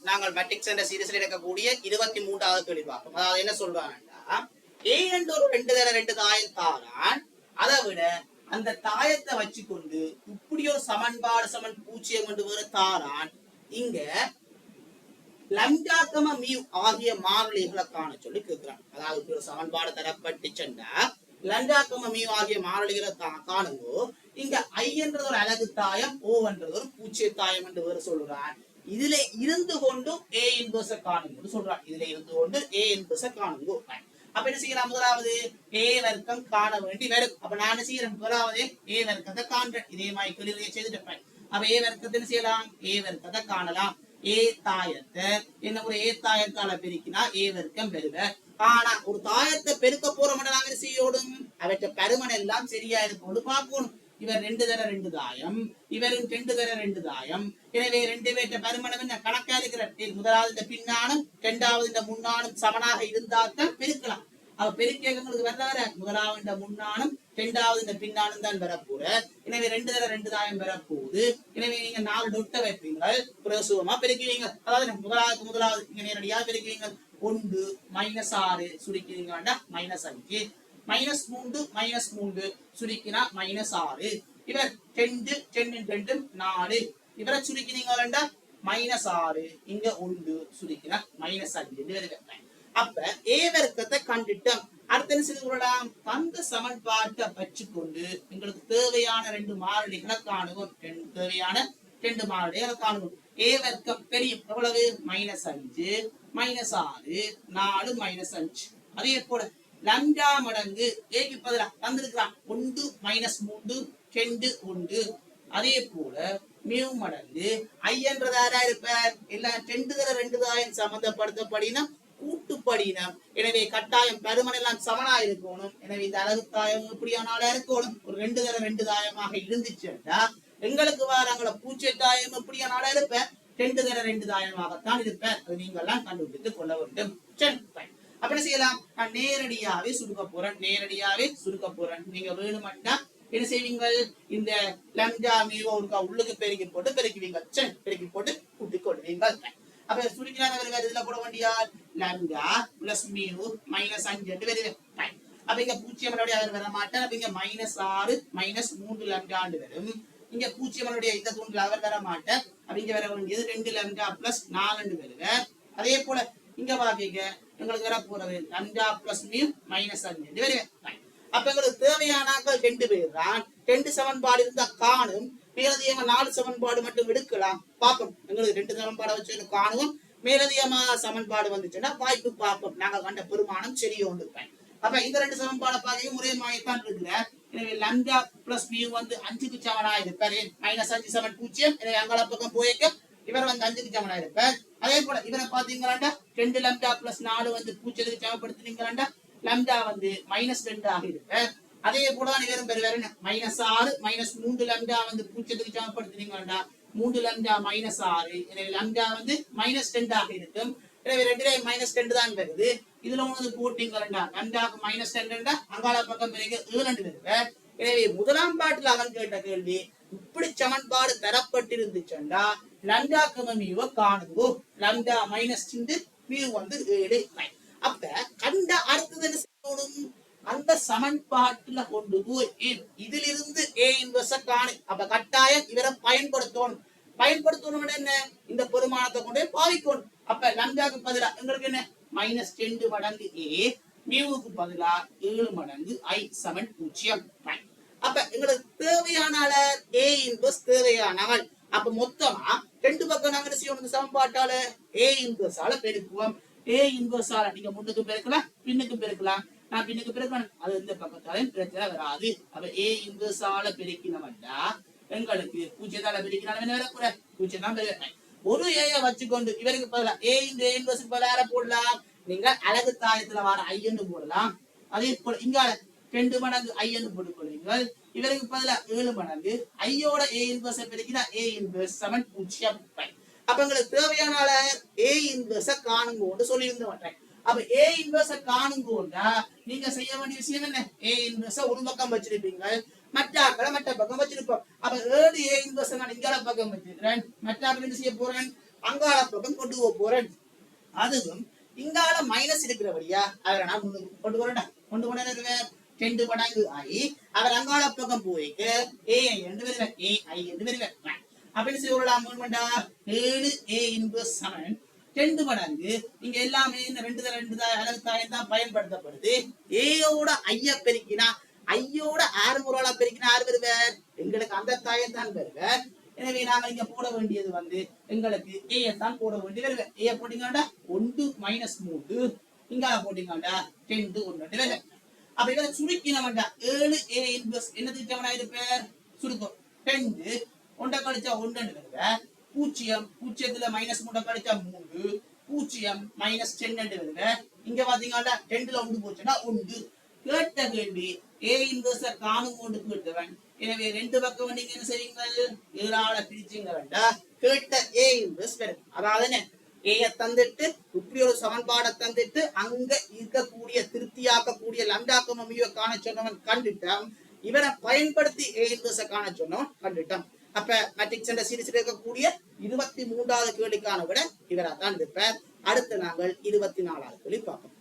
நாங்கள் மேட்ரிக்ஸ் என்ற சீரிஸ்ல இருக்கக்கூடிய 23வது கேள்வி பார்ப்போம். அதாவது என்ன சொல்றாங்கன்னா, ஏ என்ற ஒரு 2 தாயம் தாரான், அதை விட அந்த தாயத்தை வச்சுக்கொண்டு இப்படி ஒரு சமன்பாடு சமன் பூஜ்ஜியம் என்று வேற தாரான். இங்க லம்டாக்கம மியூ ஆகிய மாறிலிகளை காண சொல்லி கேட்கிறான். அதாவது ஒரு சமன்பாடு தரப்பட்டுச்சுன்னா லம்டாக்கம மியூ ஆகிய மாறிலிகளை காணுங்கோ. இங்க ஐ என்றது ஒரு அலகு தாயம், ஓ என்றது ஒரு பூச்சிய தாயம் என்று வேற சொல்றான். இதுல இருந்து கொண்டு ஏ இன்வர்ஸ காணுங்க சொல்றான். இதுல இருந்து கொண்டு ஏ இன்வர்ஸ காணுங்க. அப்ப என்ன செய்யலாம்? முதலாவது ஏ வர்க்கம் காண வேண்டி வரும். அப்ப நான் என்ன செய்யறேன்? முதலாவது ஏ வர்க்கத்தை காண்றேன். இதே மாதிரி கேள்வியை செய்துட்டு அப்ப ஏ வர்க்கத்தை என்ன செய்யலாம்? ஏ வர்க்கத்தை காணலாம். ஏ தாயத்தை என்ன ஒரு ஏ தாயத்தால பெருக்கினா ஏ வர்க்கம் பெறுவ. ஆனா ஒரு தாயத்தை பெருக்க போற மட்டும் நாங்க செய்யோடும், அவற்றை பருமன் எல்லாம் சரியா இருக்கும்னு பார்க்கணும். இவர் 2 தர 2 தாயம், இவரும் 2 தர 2 தாயம். எனவே 2 பேற்ற பருமனம் என்ன கணக்கா இருக்கிற முதலாவது இந்த பின்னானும் இரண்டாவது இந்த முன்னானும் சமனாக இருந்தால்தான் பெருக்கலாம். அவ பெருக்கங்களுக்கு வர முதலாவது இந்த முன்னானும் இரண்டாவது இந்த பின்னானும் தான் வரப்போற. எனவே 2 தர 2 தாயம் வரப்போகுது. எனவே நீங்க 4 டொட்டை வைப்பீங்க, பிரசுவமா பெருக்குவீங்க. அதாவது முதலாவது இங்க நேரடியா பெருக்குவீங்க. 1 -6 சுருக்கிறீங்க வேண்டாம் -5 -3 சுருக்கினா -6. இவர் 2 2 4 இவரை சுருக்கினீங்க வேண்டாம் -6 இங்க 1 சுருக்கினா -5. அப்ப ஏ வர்க்கத்தை கண்டுட்டோம். அடுத்த என்ன செய்து கொள்ளலாம்? அந்த சமன்பாட்டை வச்சுக்கொண்டு எங்களுக்கு தேவையான 2 மாறிலிகளை காணுவோம். தேவையான 2 மாறிலிகளை காணுவோம். ஏ வர்க்கம் தெரியும் எவ்வளவு? -5 -6 4 -5. அதே போல லம்டா மடங்கு ஏக்கு பதிலா தந்திருக்கிறான் 1 -3 2 1. அதே போல மியூ மடங்கு ஐ என்றது யாரா இருப்பார்? எல்லாம் 2 தர 2 தாயம் சம்பந்தப்படுத்தப்படினம் கூட்டுப்படினம். எனவே கட்டாயம் பருமன் எல்லாம் சமனா இருக்கணும். எனவே இந்த அலகு தாயம் இப்படியானால இருக்கணும். ஒரு 2 தர 2 தாயமாக இருந்துச்சுன்னா எங்களுக்கு வாரங்கள பூச்சை தாயம் எப்படியானால இருப்பேன் 2 தர 2 தாயமாகத்தான் இருப்பேன். அது நீங்க எல்லாம் கண்டுபிடித்துக் கொள்ள வேண்டும். சரி, அப்படி செய்யலாம். நான் நேரடியாவே சுருக்க போறேன். நீங்க வேணுமாட்டா என்ன செய்வீங்க? இந்த லம்டா மியூ உள்ளுக்கு பெருக்கி பெருக்குவீங்க. சரி, பெருக்கி போட்டு கூட்டிக் கொள்வீங்க. அப்ப சுருக்கினாங்க இதுல போட வேண்டியா லம்டா பிளஸ் மியூ -5 என்று வருது. அப்ப இங்க பூஜ்ஜியம் வர மாட்டேன். அப்ப இங்க -6 -3 லம்டாண்டு வரும். இங்க பூஜ்ஜியம் இந்த தூண்டில் அவர் வர மாட்டேன். அப்ப இங்க வர வேண்டியது 2 லம்டா பிளஸ் 4 வருவேன். அதே போல இங்க பாத்தீங்க எங்களுக்கு வர போறது லம்டா பிளஸ் மியூ -5 வருவேன். அப்ப எங்களுக்கு தேவையான 2 பேர் தான். 2 சமன்பாடு இருந்தா காணும். மேலதிகமா 4 சமன்பாடு மட்டும் எடுக்கலாம். பார்ப்போம். எங்களுக்கு 2 சமன்பாடை வச்சு காணுவோம். மேலதிகமா சமன்பாடு வந்துச்சுன்னா வாய்ப்பு பார்ப்போம். நாங்க கண்ட பெருமானம் சரியா இருப்பேன். அப்ப இந்த 2 சமன்பாடை பார்க்க ஒரே மாயத்தான் இருக்குற. எனவே லம்டா பிளஸ் மியூ 5க்கு சமனா இருப்பாரு. -5 = 0. எனவே அங்காள பக்கம் போய்க்க இவர் 5க்கு சமனா இருப்பார். அதே போல இவரை பாத்தீங்களாண்டா 2 லம்டா பிளஸ் 4 0க்கு சமப்படுத்தினீங்களாண்டா லம்டா -2 ஆக இருப்பார். அதே போல இவரும் பெறுவாரு -6 -3 லம்டா 0க்கு சமப்படுத்தினீங்களாண்டா 3 லம்டா -6. எனவே லம்டா -2 ஆக இருக்கும். எனவே 2 -2 தான் வருது. இதுல ஒண்ணு போட்டீங்களாண்டா லம்டாக்கு -2 அங்காள பக்கம் பிறகு 7 வருவார். எனவே முதலாம் பாட்டுல அவன் கேட்ட கேள்வி இப்படி சமன்பாடு தரப்பட்டிருந்துச்சுண்டா லம்டா கம மியூவை காணுங்கோ. Lambda -2 mu 7. அப்ப கண்ட அடுத்தது என்ன செய்யணும்? அந்த சமன்பாட்டுல கொண்டு போய் இதிலிருந்து ஏ இன்வர்ஸ காணு. அப்ப கட்டாயம் இவரை பயன்படுத்தணும். என்ன? இந்த பெருமானத்தை கொண்டு பாவிக்கணும். அப்ப லம்டாக்கு பதிலா எங்களுக்கு என்ன? -2 மடங்கு ஏ, மியூவுக்கு பதிலா 7 மடங்கு ஐ = 0. அப்ப எங்களுக்கு தேவையான ஏ இன்வர்ஸ் தேவையானவள். அப்ப மொத்தமா 2 பக்கம் நாங்க என்ன செய்யணும்? சமன்பாட்டால ஏ இன்வர்ஸால பெருக்குவோம். ஏ இன்வர்ஸால நீங்க முன்னுக்கு பெருக்கலாம், பின்னுக்கு பெருக்கலாம். நான் பின்னுக்கு பெருக்கணும். அது இந்த பக்கத்தாலையும் பிரச்சனை வராது. அப்ப ஏ இன்வர்ஸால பெருக்கினவண்டா எங்களுக்கு 0 பெருக்கினாலும் என்ன வரக்கூட 0 தான் பெருக்க. ஒரு ஏய வச்சுக்கொண்டு இவருக்கு பதிலா ஏ இன்வர்ஸுக்கு பதிலாக போடலாம். நீங்க அலகு தாயத்துல வர ஐயன்னு போடலாம். அதே போல இங்க 2 மடங்கு ஐயன்னு போட்டுக்கொள்வீங்க. இவருக்கு பதிலா 7 மடங்கு ஐயோட ஏ இன்வர்ஸ பெருக்கினா ஏ இன்வர்ஸ் = 0. அப்ப எங்களுக்கு தேவையான ஏ இன்வர்ஸ காணுங்கன்னு சொல்லி இருந்தேன். அப்ப ஏ இன்வர்ஸ காணுங்கோண்டா நீங்க செய்ய வேண்டிய விஷயம் என்ன? ஏ இன்வர்ஸ ஒரு பக்கம் வச்சிருப்பீங்க, மற்ற பக்கம் வச்சிருப்போம். அப்ப 7 ஏ இன்வர்ஸ் நான் இங்கால பக்கம் வச்சிருக்கிறேன். மற்ற என்ன செய்ய போறேன்? அங்காள பக்கம் கொண்டு போக போறேன். அதுவும் இங்கால மைனஸ் இருக்கிறபடியா அவரை நான் கொண்டு போறேன். கொண்டு போன 2 மடங்கு ஆகி அவர் அங்காள பக்கம் போய்க்கு ஏ என்று வருவேன், ஏ ஐ என்று வருவேன். அப்படின்னு சொல்லலாம். மூணுமண்டா 7a இன்வர்ஸ் சமன் 2 மடங்கு இங்க எல்லாமே இந்த 2 அலகு தாயம் தான் பயன்படுத்தப்படுது. ஏயோட ஐய பெருக்கினா ஐயோட 6 முறையா பெருக்கினா 6 வருவார், எங்களுக்கு அந்த தாயம் தான் வருவார். எனவே நாம இங்க போட வேண்டியது எங்களுக்கு ஏத்தான் போட வேண்டியது வருவேன். ஏ போட்டீங்கன்னா 1 மைனஸ் 3, இங்க போட்டீங்கன்னா 2 1 வருவேன். அப்ப இவரை சுருக்கினவன்டா 7a இன்வர்ஸ் என்னது ஜவனா இருப்பார் சுருக்கம் 2 1 கழிச்சா 1 வருவேன். 0 0த்துல மைனஸ் 3 கழிச்சா 3, 0 மைனஸ் 10 வருவேன். இங்க பாத்தீங்கன்னா 2ல 1 போச்சுன்னா 1. கேட்ட கேள்வி ஏ இன்வர்ஸ காணும் கொண்டு கேட்டவன். எனவே 2 பக்கம் நீங்க என்ன செய்வீங்க, 7ஆல பிரிச்சுங்க வேண்டாம். கேட்ட ஏ இன்வர்ஸ் வரும். அதாவது ஏய தந்துட்டு இப்படி ஒரு சமன்பாடை தந்துட்டு அங்க இருக்கக்கூடிய திருப்தியாக்கக்கூடிய லம்டாக்கமிய காண சொன்னவன் கண்டுட்டான். இவரை பயன்படுத்தி ஏ இன்வர்ஸ காண சொன்னவன் கண்டுட்டான். அப்ப மேட்ரிக்ஸ் சீரிஸ்ல இருக்கக்கூடிய 23வது கேள்விக்கான விட இவரை தான் இருப்பார். அடுத்து நாங்கள் 24வது கேள்வி பார்ப்போம்.